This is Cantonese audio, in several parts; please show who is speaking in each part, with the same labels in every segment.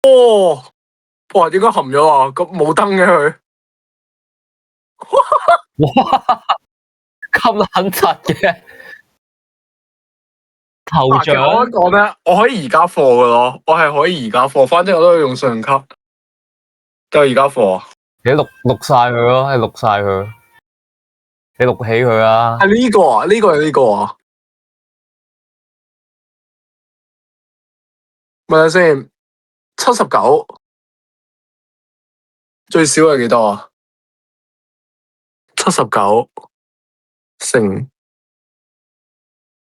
Speaker 1: 哦，哇，點解含咗啊？咁冇燈嘅佢。
Speaker 2: 哇！咁撚柒嘅頭
Speaker 1: 其實我
Speaker 2: 像，
Speaker 1: 想講咧，我可以移加貨嘅咯，我係可以移加貨，反正我都要用信用卡，就移加貨。
Speaker 2: 你錄晒佢咯，你錄晒佢，你錄起佢啦。
Speaker 1: 係呢個啊？呢個係呢個啊？問下先，79最少係幾多啊？79乘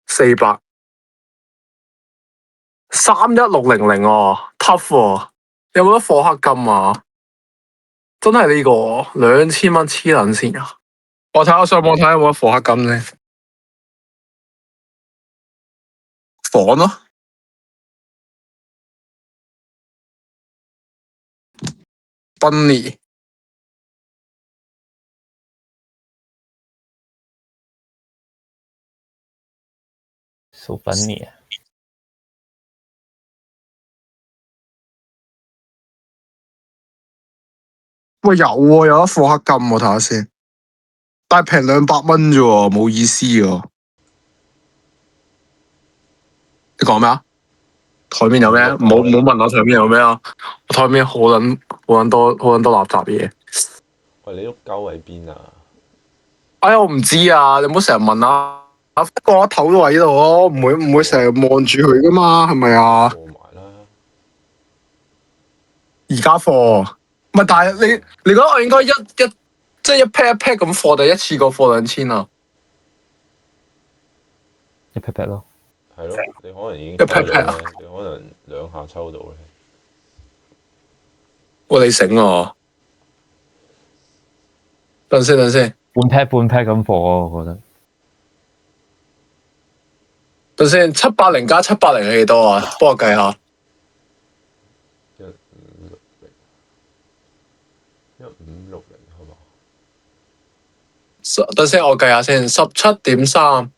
Speaker 1: 400，31600哦，tough 喎，有冇得課黑金啊？真係呢個2000蚊黐撚線啊！我上網睇有冇得課黑金咧，房咯，Bunny。
Speaker 2: So funny 啊！
Speaker 1: 喂，有喎，有得課黑金喎，睇下先。但係平200蚊啫喎，冇意思喎。你講咩啊？台面有咩？唔好問我台面有咩啊！我台面好撚多垃圾嘢。
Speaker 3: 喂，你碌鳩喺邊啊？
Speaker 1: 哎呀，我唔知啊！你唔好成日問啊！個頭都喺度咯，唔會成日望住佢噶嘛，係咪啊？
Speaker 3: 過埋啦。
Speaker 1: 而家貨，唔係，但係你覺得我應該即係一 pair 一 pair 咁貨，定一次過貨2000啊？
Speaker 2: 一 pat pat 咯。
Speaker 3: 係咯，你可能已經
Speaker 1: 一 pat
Speaker 3: 抽
Speaker 1: pat
Speaker 3: 到
Speaker 1: 啊
Speaker 3: 咧，你可能2下抽到咧。
Speaker 1: 喂，你醒喎！等先，
Speaker 2: 半 pat 咁貨我覺得。
Speaker 1: 等先，780加780係幾多啊？幫我計下。
Speaker 3: 1560，1560好嘛？
Speaker 1: 等先，我計下先，17.3，3350，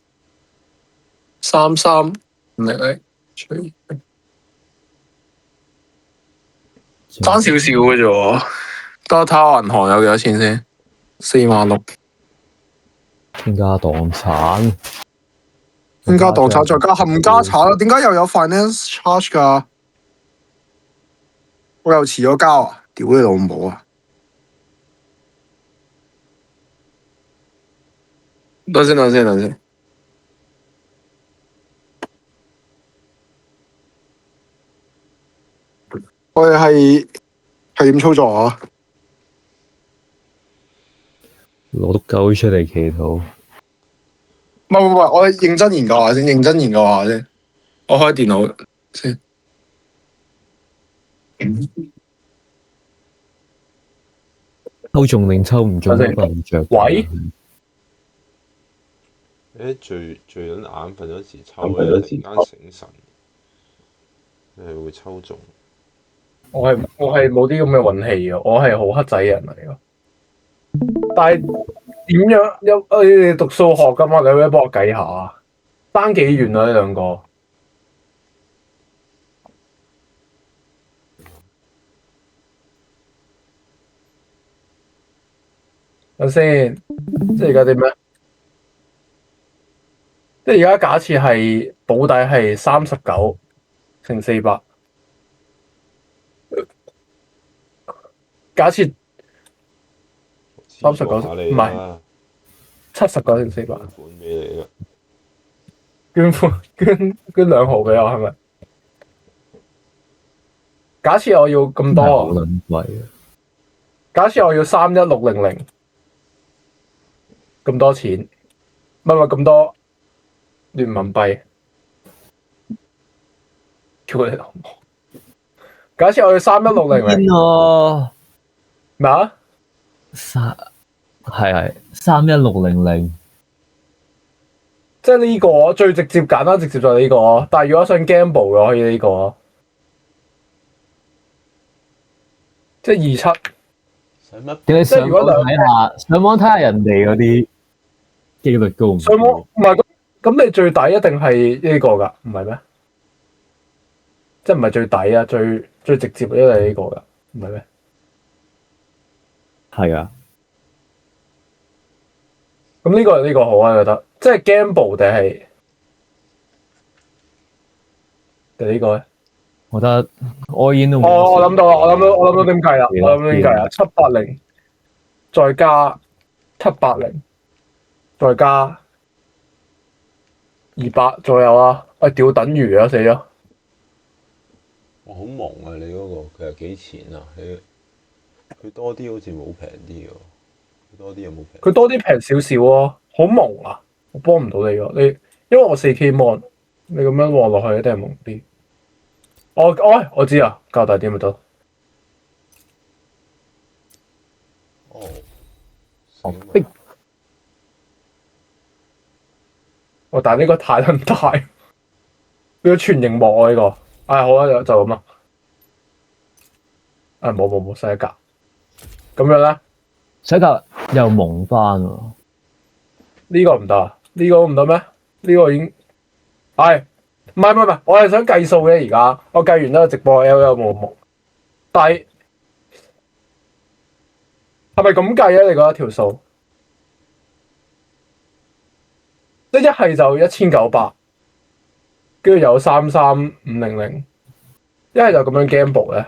Speaker 1: 爭少少嘅啫喎。等我睇下銀行有幾多錢先，46000。
Speaker 2: 傾家蕩產，
Speaker 1: 傾家蕩產再加冚家產，點解又有 finance charge 㗎？我又遲咗交啊！屌你老母啊！等先，我哋係點操作啊？
Speaker 2: 攞篤鳩出嚟祈禱。
Speaker 1: 唔係，我哋認真研究下先。我開電腦先。
Speaker 2: 抽中定抽唔中都唔着。
Speaker 1: 喂，
Speaker 3: 你最撚眼瞓嗰時抽咧，突然間醒神，你係會抽中。
Speaker 1: 我係冇啲咁嘅運氣嘅，我係好黑仔人嚟嘅。但係點樣你讀數學㗎嘛？你可唔可以幫我計下啊？爭幾遠啊？呢兩個？等先，即係而家啲咩？即係而家假設係保底係39乘400，假設39唔係79乘400。
Speaker 3: 捐款俾你啦。
Speaker 1: 捐2毫俾我係咪？假設我要咁多
Speaker 2: 好撚貴啊！
Speaker 1: 假設我要31600咁多錢，唔係咁多聯民幣。叫你老母！假設我要31600咩啊
Speaker 2: ？31600，
Speaker 1: 即係呢個最直接簡單直接就係呢個。但係如果想 gamble 嘅可以呢個，即係27。
Speaker 2: 叫你上網睇下人哋嗰啲機率高唔高？
Speaker 1: 上網唔係咁，你最抵一定係呢個㗎，唔係咩？即係唔係最抵啊？最直接嘅都係呢個㗎，唔係咩？
Speaker 2: 係啊，
Speaker 1: 咁呢個好啊，覺得即係 gamble 定係呢個咧？
Speaker 2: 我覺得 all in 都冇。
Speaker 1: 我諗到啦，我諗到點計啦，我諗到點計啦，780再加780再加200左右啦。屌等於啊，死咗！
Speaker 3: 哇，好忙啊！你嗰個其實幾錢啊？佢多啲好似冇平啲喎，佢多啲有冇平？
Speaker 1: 佢多啲平少少喎，好蒙啊！我幫唔到你喎，因為我 4K mon，你咁樣望落去一定係蒙啲。我知啊，較大啲咪得。
Speaker 2: 逼！
Speaker 1: 但係呢個太撚大，呢個全螢幕啊呢個。好啊，就咁啦。冇細一格。咁樣咧？
Speaker 2: 洗格又蒙翻喎。
Speaker 1: 呢個唔得啊？呢個唔得咩？呢個已經唔係，我係想計數嘅而家。我計完呢個直播 L 有冇蒙？但係係咪咁計啊？你覺得條數？即係一係就1900，跟住有33500，一係就咁樣 gamble 咧。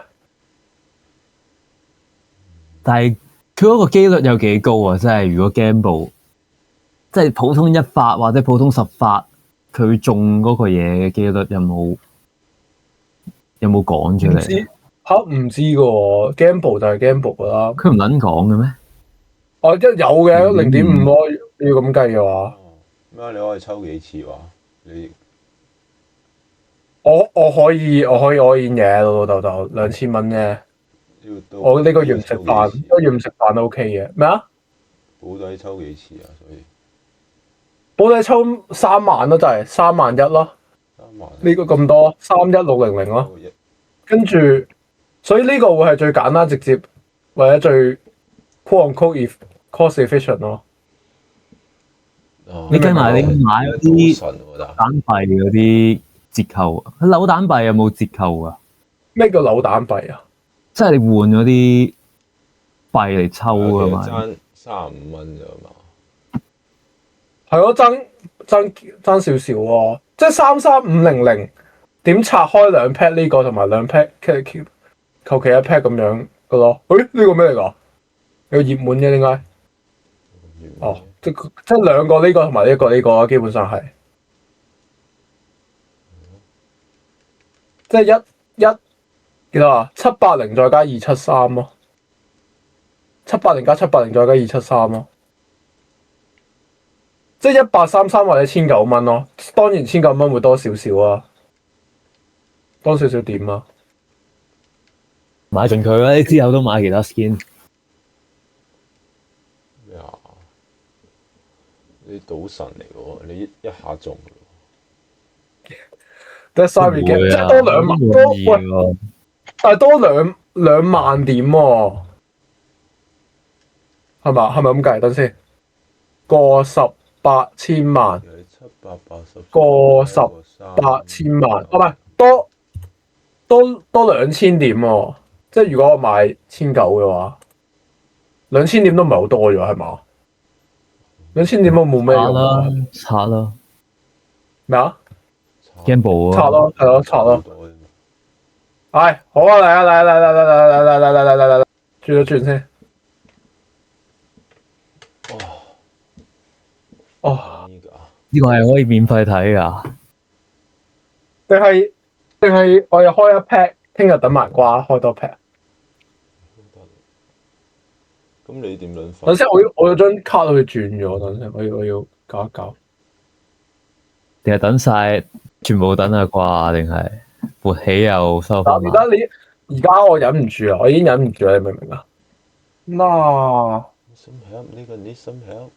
Speaker 2: 但係佢嗰個機率有幾高啊？即係如果 gamble，即係普通1發或者普通10發，佢中嗰個嘢嘅機率有冇講出嚟？
Speaker 1: 唔知㗎喎，gamble 就係 gamble 㗎啦。
Speaker 2: 佢唔撚講嘅咩？
Speaker 1: 有嘅0.5咯，要咁計嘅話。
Speaker 3: 咩？你可以抽幾次話？你
Speaker 1: 我可以嘅，老豆2000蚊啫。我呢個月唔食飯，呢個月唔食飯都 OK 嘅。咩啊？
Speaker 3: 保底抽幾次啊？所以
Speaker 1: 保底抽3萬咯，就係31000咯。
Speaker 3: 3萬
Speaker 1: 呢個咁多31600咯。跟住，所以呢個會係最簡單直接，或者最 quote unquote cost efficient 咯。
Speaker 2: 你計埋你買嗰啲扭蛋幣嗰啲折扣啊？扭蛋幣有冇折扣啊？
Speaker 1: 咩叫扭蛋幣啊？
Speaker 2: 即係你換嗰啲幣嚟抽啊嘛。
Speaker 3: 爭35蚊啫嘛。
Speaker 1: 係咯，爭少少喎。即係33500點拆開2 pack 呢個同埋2 pack 求其一 pack 咁樣嘅咯。呢個咩嚟㗎？有熱門嘅點解？即係兩個呢個同埋呢個基本上係，即係幾多啊？780再加273咯，780加780再加273咯，即係1833或者1900蚊咯。當然1900蚊會多少少啊，多少少點啊？
Speaker 2: 買盡佢啦！你之後都買其他 skin。
Speaker 3: 咩啊？你賭神嚟喎，你一下中嘅
Speaker 1: 得3即係多2萬多，但係多兩萬點喎，係咪咁計？等先，個18千萬，個18千萬，唔係多2000點喎。即係如果我買1900嘅話，2000點都唔係好多咗，係嘛？2000點都冇咩用啊！
Speaker 2: 拆啦！
Speaker 1: 咩啊
Speaker 2: ？gamble 啊！
Speaker 1: 拆咯，係咯，拆咯。好啊，嚟啊，嚟，轉一轉先。
Speaker 2: 呢個係可以免費睇㗎。
Speaker 1: 定係我又開一 pack， 聽日等埋瓜開多 pack。
Speaker 3: 咁你點樣分？
Speaker 1: 等先，我有張卡去轉咗，等先，我要搞一搞。
Speaker 2: 定係等晒全部等啊啩？定係勃起又收翻？
Speaker 1: 而家我忍唔住啦，我已經忍唔住啦，你明唔明啊？嗱，
Speaker 3: 呢個你心help。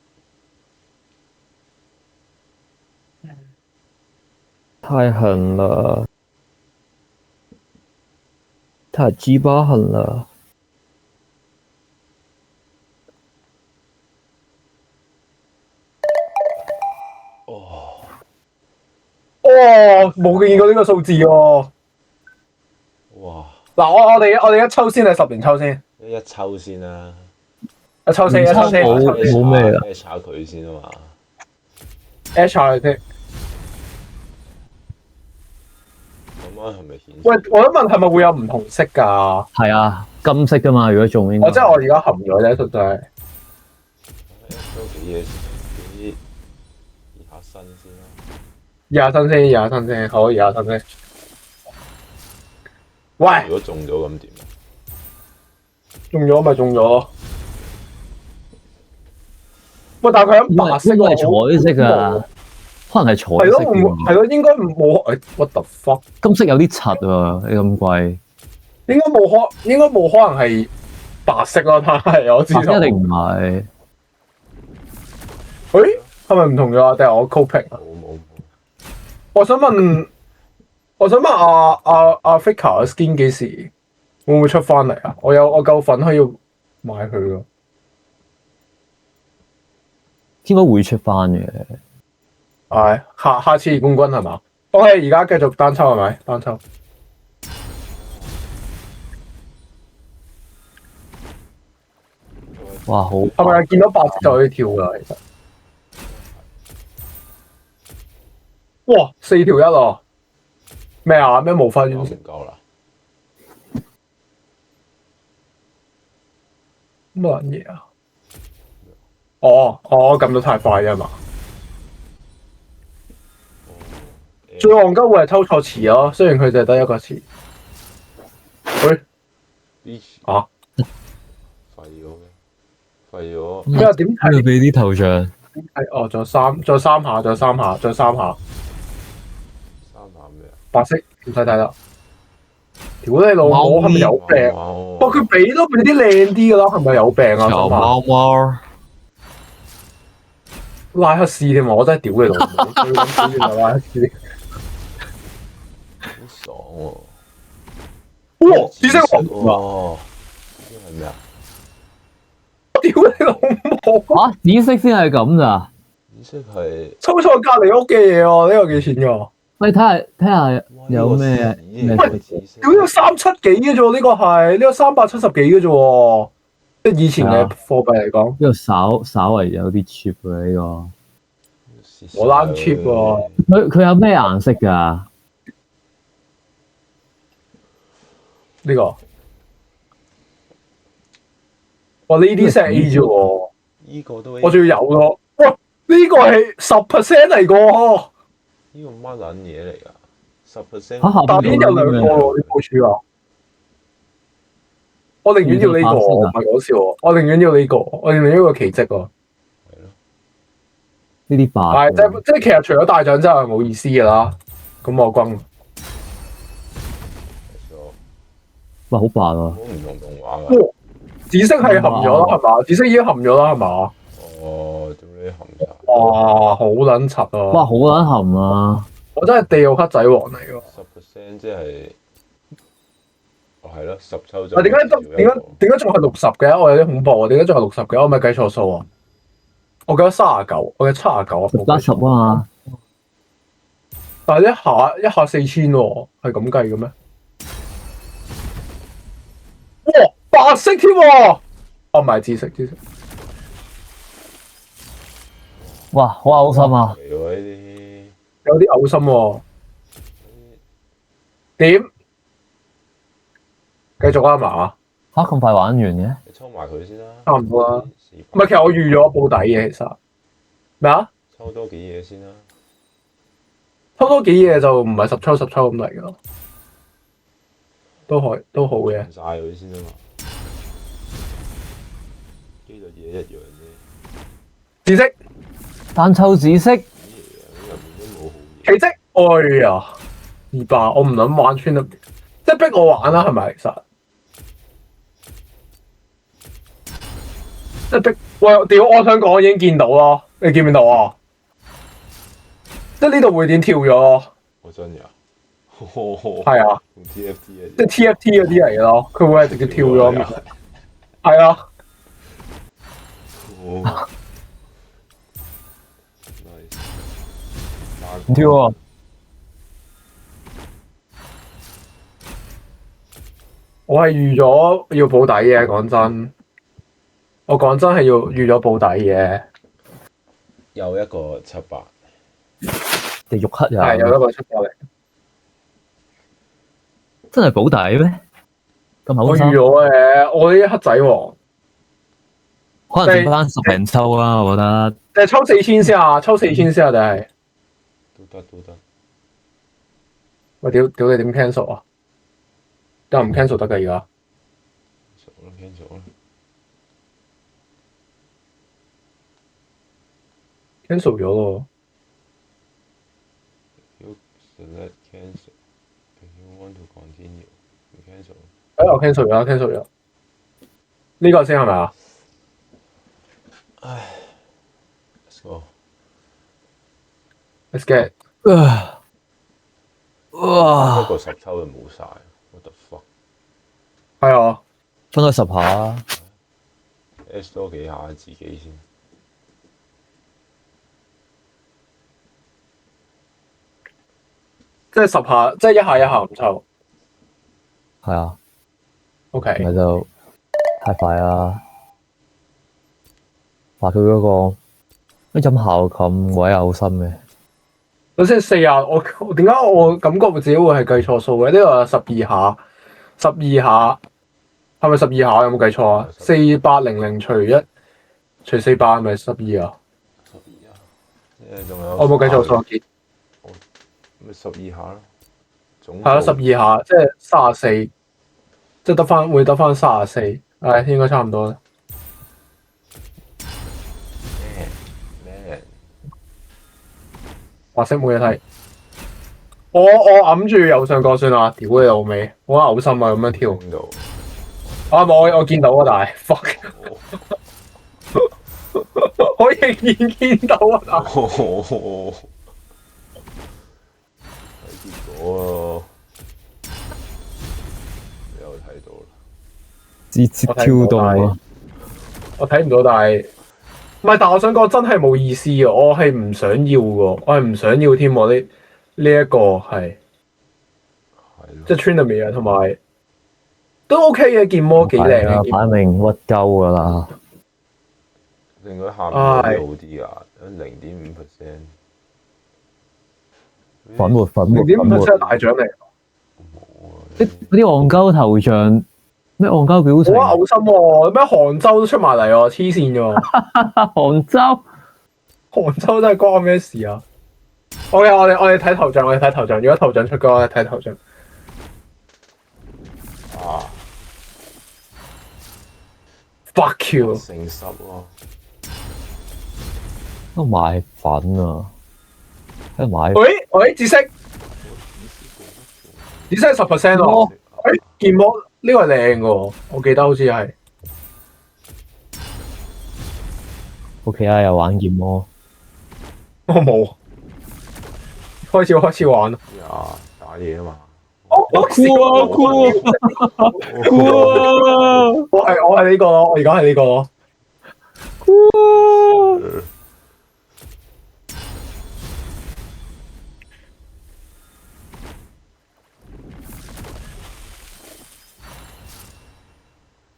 Speaker 2: 太狠了，太雞巴狠了。
Speaker 1: 冇見過呢個數字喎。
Speaker 3: 哇！
Speaker 1: 嗱，我哋一抽先定10年抽先？
Speaker 3: 一抽先啦，
Speaker 1: 一抽先，一抽先。
Speaker 2: 冇咩啦
Speaker 3: 咩炒佢先啊嘛。
Speaker 1: H 下佢先。
Speaker 3: 咁樣係咪顯示？
Speaker 1: 喂，我想問係咪會有唔同色㗎？
Speaker 2: 係啊，金色噶嘛，如果中應該。
Speaker 1: 即係我而家含咗啫，實在。
Speaker 3: 都幾嘢，幾熱下身先啦。
Speaker 1: 熱下身先，熱下身先，好，熱下身先。喂，
Speaker 3: 如果中咗咁點啊？
Speaker 1: 中咗咪中咗咯。喂，但係佢喺白色
Speaker 2: 應該係彩色啊，可能係彩色
Speaker 1: 係咯，係咯，應該冇。what the fuck？
Speaker 2: 金色有啲柒喎，你咁貴。
Speaker 1: 應該冇可能係白色咯，但係我知道。
Speaker 2: 一定唔係。
Speaker 1: 誒，係咪唔同咗啊？定係我 copy 啊？
Speaker 3: 冇。
Speaker 1: 我想問阿 Faker 嘅 skin 幾時會唔會出翻嚟啊？我夠粉可以買佢㗎。
Speaker 2: 應該會出翻嘅。
Speaker 1: 係下次冠軍係嘛？OK，而家繼續單抽係咪？單抽。
Speaker 2: 哇，好
Speaker 1: 係咪見到白色就可以跳㗎？其實。哇，4條1啊！咩啊？咩無法完成？
Speaker 3: 唔夠啦。
Speaker 1: 乜嘢啊？我撳到太快啫嘛！最戇鳩會係抽錯詞咯，雖然佢就係得一個詞。喂，啊？
Speaker 3: 廢咗嘅，廢咗。
Speaker 1: 咩啊？點睇？
Speaker 2: 要俾啲頭像。
Speaker 1: 係哦，仲有三下，仲有3下，仲有3下。
Speaker 3: 3下咩啊？
Speaker 1: 白色唔使睇啦。屌你老母，係咪有病？哇！佢俾都俾啲靚啲㗎啦，係咪有病啊？
Speaker 2: 小貓貓。
Speaker 1: 拉克斯添喎，我真係屌你老母！最撚屌你拉克斯。
Speaker 3: 好爽喎！
Speaker 1: 哇！紫色黃
Speaker 3: 喎，呢係咩啊？
Speaker 1: 屌你老母！
Speaker 2: 啊，紫色先係咁咋？
Speaker 3: 紫色係
Speaker 1: 抽錯隔離屋嘅嘢喎，呢個幾錢㗎？
Speaker 2: 喂，睇下有咩咩
Speaker 3: 紫色？
Speaker 1: 屌呢個370幾嘅啫喎，呢個係呢個370幾嘅啫喎，即係以前嘅貨幣嚟講。
Speaker 2: 呢個稍為有啲 cheap 喎，呢個。
Speaker 1: 我撚 cheap 喎！
Speaker 2: 佢有咩顏色㗎？
Speaker 1: 呢個哇呢啲先係 A 啫喎，
Speaker 3: 呢個都
Speaker 1: 我仲要有咯。哇！呢個係10% 嚟㗎，
Speaker 3: 呢個乜撚嘢嚟㗎？10%。
Speaker 1: 但係已經有2個喎，啲部署啊！我寧願要呢個，唔係講笑喎。我寧願要呢個，我寧願要個奇蹟喎。
Speaker 3: 係咯。
Speaker 2: 呢啲白。
Speaker 1: 係即係其實除咗大獎之後係冇意思㗎啦。咁我轟。
Speaker 2: 哇！好白啊！
Speaker 3: 好唔同動畫㗎。
Speaker 1: 紫色係含咗啦，係嘛？紫色已經含咗啦，係嘛？
Speaker 3: 哦，點解含晒？
Speaker 1: 哇！好撚柒啊！
Speaker 2: 哇！好撚含啊！
Speaker 1: 我真係地獄黑仔王嚟㗎。
Speaker 3: 10%即係，哦係咯，10抽就。
Speaker 1: 點解仲係60嘅？我有啲恐怖啊！點解仲係60嘅？我咪計錯數啊！我記得39，我記得79啊。
Speaker 2: 10+10啊嘛！
Speaker 1: 但係一下4000喎，係咁計嘅咩？哇！白色添喎！哦，唔係紫色，紫色。
Speaker 2: 哇！好嘔心啊！
Speaker 3: 嚟喎呢啲。
Speaker 1: 有啲嘔心喎。點？繼續啊嘛？
Speaker 2: 嚇咁快玩完嘅？
Speaker 3: 你抽埋佢先啦。
Speaker 1: 差唔多啦。唔係，其實我預咗報底嘅，其實。咩啊？
Speaker 3: 抽多幾嘢先啦。
Speaker 1: 抽多幾嘢就唔係10抽10抽咁嚟㗎，都好嘅。
Speaker 3: 晒佢先啊嘛。機率嘢一樣啫。
Speaker 1: 紫色。
Speaker 2: 單抽紫色。
Speaker 3: 入面都冇好嘢。
Speaker 1: 奇蹟，哎呀，200，我唔諗玩穿得，即係逼我玩啦，係咪？其實，即係逼，喂，屌！我想講，我已經見到咯，你見唔見到啊？即係呢度會點跳咗咯？
Speaker 3: 我真㗎。
Speaker 1: 係啊，
Speaker 3: 同 TFT 啊。
Speaker 1: 即係 TFT 嗰啲嚟嘅咯，佢會係直接跳咗。係啊。
Speaker 2: 唔跳喎！
Speaker 1: 我係預咗要保底嘅，講真，我講真係要預咗保底嘅，
Speaker 3: 又一個700，
Speaker 2: 地獄黑
Speaker 1: 係有
Speaker 2: 人
Speaker 1: 一個出過嚟，
Speaker 2: 真係保底咩？咁
Speaker 1: 我預
Speaker 2: 好心，
Speaker 1: 咗嘅，我呢啲黑仔王，
Speaker 2: 可能剩翻10零抽啦，我覺得。
Speaker 1: 你抽4000先啊，抽4000先啊，定係？
Speaker 3: 都得。
Speaker 1: 喂，屌你點 cancel 啊？得唔 cancel 得㗎而家？ cancel 咗咯。
Speaker 3: Select cancel. If you want to continue, you cancel.
Speaker 1: 我 cancel 咗，cancel 咗。呢個先係咪啊？
Speaker 3: 唉，Let's go。
Speaker 1: Let's get。
Speaker 2: 哇！
Speaker 3: 一個10抽就冇晒 ，what the fuck？
Speaker 1: 係啊，
Speaker 2: 分咗10下，
Speaker 3: S 多幾下自己先。
Speaker 1: 即係10下，即係一下唔抽。
Speaker 2: 係啊，
Speaker 1: OK。
Speaker 2: 咪就太快啦！話佢嗰個音效咁鬼有心嘅，
Speaker 1: 首先40，我點解我感覺自己會係計錯數嘅？呢個12下，12下係咪12下？有冇計錯啊？4800除1除400係咪12啊？
Speaker 3: 12啊！仲有
Speaker 1: 我冇計錯數，
Speaker 3: 咪12下咯。總
Speaker 1: 係啊，12下即係34，即係會得翻34，係應該差唔多啦。
Speaker 3: 咩？
Speaker 1: 白色冇嘢睇。我揞住右上角算啦，屌你老味，我嘔心啊咁樣跳。
Speaker 3: 邊度？
Speaker 1: 啊我見到啊，但係 fuck，我仍然見到啊，但係
Speaker 3: 睇結果啊！你又睇到啦？
Speaker 2: 節節跳動啊！
Speaker 1: 我睇唔到，但係唔係？但我想講真係冇意思啊！我係唔想要嘅，我係唔想要添。我呢一個係即係 Trinity 啊，同埋都 OK 嘅，件魔幾靚
Speaker 2: 啊！
Speaker 1: 嘅。
Speaker 2: 擺明屈鳩噶啦，
Speaker 3: 另外下面嗰啲好啲啊，0.5%。
Speaker 2: 粉末
Speaker 1: 0.5%係大獎嚟。
Speaker 2: 啲戇鳩頭像，咩戇鳩表情？
Speaker 1: 好嘔心喎！咩杭州都出埋嚟喎，黐線嘅喎！杭州真係關我咩事啊？OK，我哋睇頭像，如果頭像出嘅話，我哋睇頭像。
Speaker 3: 啊
Speaker 1: ！Fuck you！
Speaker 3: 誠實喎。
Speaker 2: 都買粉啊！喺度買。
Speaker 1: 喂，紫色係10% 喎。件魔呢個係靚嘅喎，我記得好似係。
Speaker 2: OK 啊，又玩劍魔。
Speaker 1: 我冇。開始玩啦。
Speaker 3: 打嘢啊嘛。
Speaker 2: 酷啊！
Speaker 1: 我係呢個咯，我而家係呢個咯。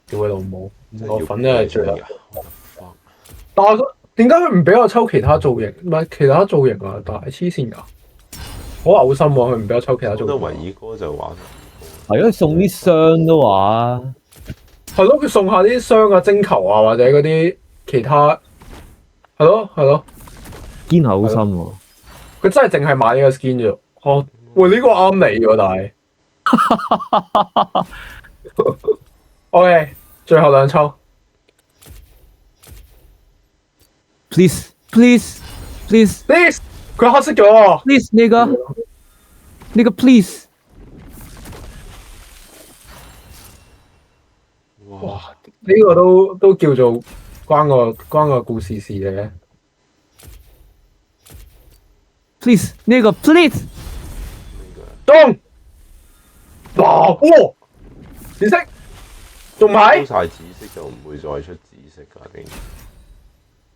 Speaker 1: 屌你老母！我粉真係最後。但係點解佢唔俾我抽其他造型？唔係其他造型啊！但係黐線㗎，好嘔心喎！佢唔俾我抽其他造型。
Speaker 3: 覺得維爾哥就玩。
Speaker 2: 係咯，送啲箱都話。
Speaker 1: 係咯，佢送下啲箱啊、晶球啊，或者嗰啲其他。係咯。
Speaker 2: 堅口心喎。
Speaker 1: 佢真係淨係買呢個 skin 啫。喂，呢個啱你喎，但係。OK， 最後2抽。
Speaker 2: Please，
Speaker 1: 佢黑色咗喎。
Speaker 2: Please，呢個 please。
Speaker 1: 哇！呢個都叫做關個故事事嘅。
Speaker 2: Please，呢個 please。
Speaker 1: 咚！哇！紫色，仲買？
Speaker 3: 抽晒紫色就唔會再出紫色㗎，定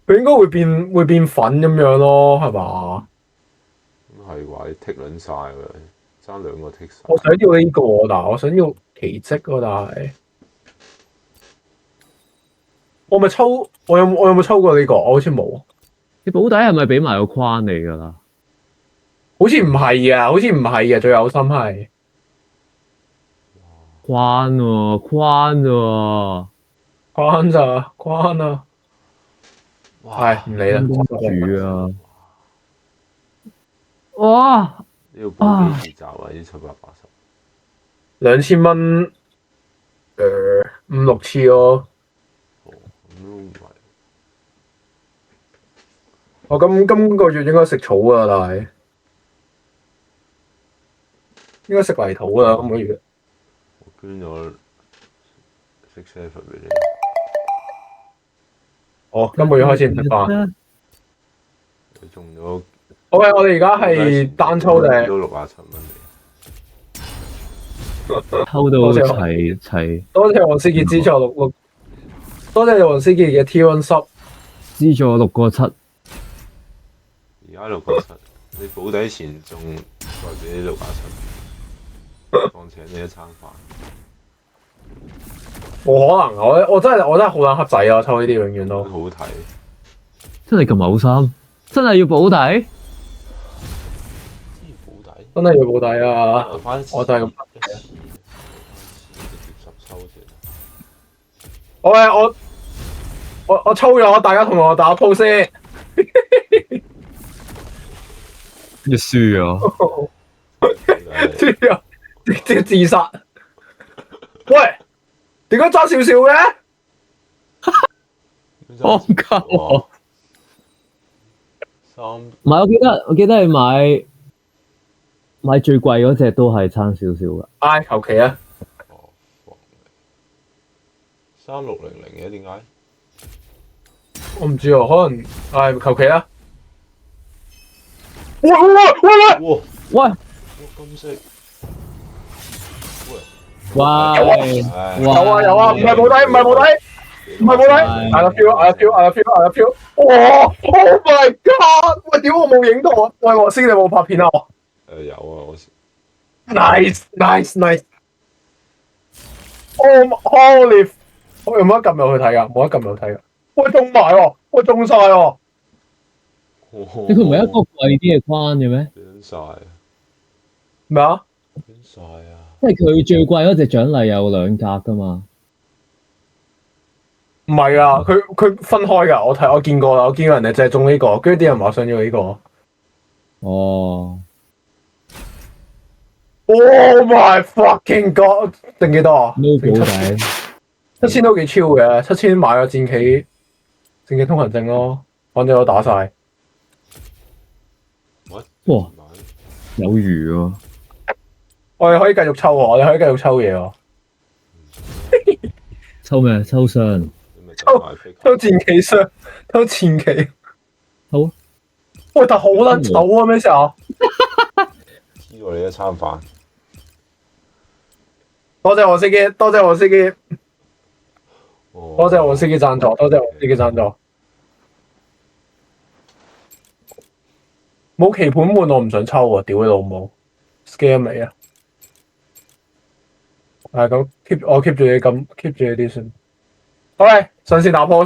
Speaker 1: 佢應該會變粉咁樣咯，係嘛？
Speaker 3: 咁係話你剔撚晒㗎，爭2個剔晒。
Speaker 1: 我想要呢個，但係我想要奇蹟喎，但係我咪抽，我有冇抽過呢個？我好似冇，
Speaker 2: 你保底係咪俾埋個框你㗎啦？
Speaker 1: 好似唔係啊，好似唔係啊，最有心係
Speaker 2: 框喎，框喎，
Speaker 1: 關咋關啊！係唔理啦，
Speaker 2: 公主啊！哇！
Speaker 3: 要補幾次集啊？呢780，
Speaker 1: 2000蚊，5、6次咯。
Speaker 3: 哦，咁都唔係。
Speaker 1: 我今個月應該食草啊，但係應該食泥土啊，今個月。
Speaker 3: 我捐咗6-7俾你。
Speaker 1: 哦，今個月開始唔食飯。
Speaker 3: 佢中咗。
Speaker 1: OK，我哋而家係單抽定？
Speaker 3: 都67蚊嚟。
Speaker 2: 抽到齊，
Speaker 1: 多謝黃思傑資助6，多謝黃思傑嘅 T1 sub
Speaker 2: 資助6.7。
Speaker 3: 而家6.7，你保底前仲再俾你6.7，當請你一餐飯。
Speaker 1: 冇可能，我真係好撚黑仔啊！抽呢啲永遠都
Speaker 3: 好睇。
Speaker 2: 真係咁嘔心，真係要保底？
Speaker 1: 真係要保底啊！我就係咁。我抽咗，大家同我打鋪先。
Speaker 2: 要輸啊！
Speaker 1: 輸啊！直接自殺。喂，點解爭少少嘅？
Speaker 2: 戇鳩。
Speaker 3: 唔
Speaker 2: 係，我記得你買最貴嗰隻都係差少少噶。
Speaker 1: 唉，求其啊
Speaker 3: ！3600嘅點解？
Speaker 1: 我唔知喎，可能唉求其啦。喂！
Speaker 3: 哇！金色。
Speaker 2: 喂！
Speaker 1: 有啊！唔係保底，唔係保底。I love you。哇 ！Oh my god！喂，屌我冇影到啊！喂，我先你有冇拍片啊？
Speaker 3: 有啊，我。
Speaker 1: Nice。Holy！ 我有冇得撳入去睇㗎？冇得撳入去睇㗎。喂，中埋喎！喂，中晒喎！
Speaker 2: 你佢唔係一個貴啲嘅框嘅咩？
Speaker 3: 變晒。
Speaker 1: 咩啊？
Speaker 3: 變晒啊！
Speaker 2: 即係佢最貴嗰隻獎勵有2格噶嘛？
Speaker 1: 唔係啊，佢分開㗎。我見過啦，我見過人哋就係中呢個，跟住啲人話想要呢個。
Speaker 2: 哦。
Speaker 1: Oh my fucking god！定幾多啊？
Speaker 2: 都保底。
Speaker 1: 7000都幾超嘅，7000買個戰棋通行證咯，反正我打晒。
Speaker 2: 哇！有餘喎！
Speaker 1: 我哋可以繼續抽喎，我哋可以繼續抽嘢喎。
Speaker 2: 抽咩？抽箱。
Speaker 1: 抽戰棋箱，抽戰棋。
Speaker 2: 好。
Speaker 1: 喂，但好撚醜啊！咩時候？
Speaker 3: 知道你一餐飯。
Speaker 1: 多謝黃司機，多謝黃司機。多謝黃司機贊助，多謝黃司機贊助。冇棋盤換我唔想抽啊！屌你老母 ，scam 你啊！係咁 keep 住你咁 keep 住你啲先。好，上次打波。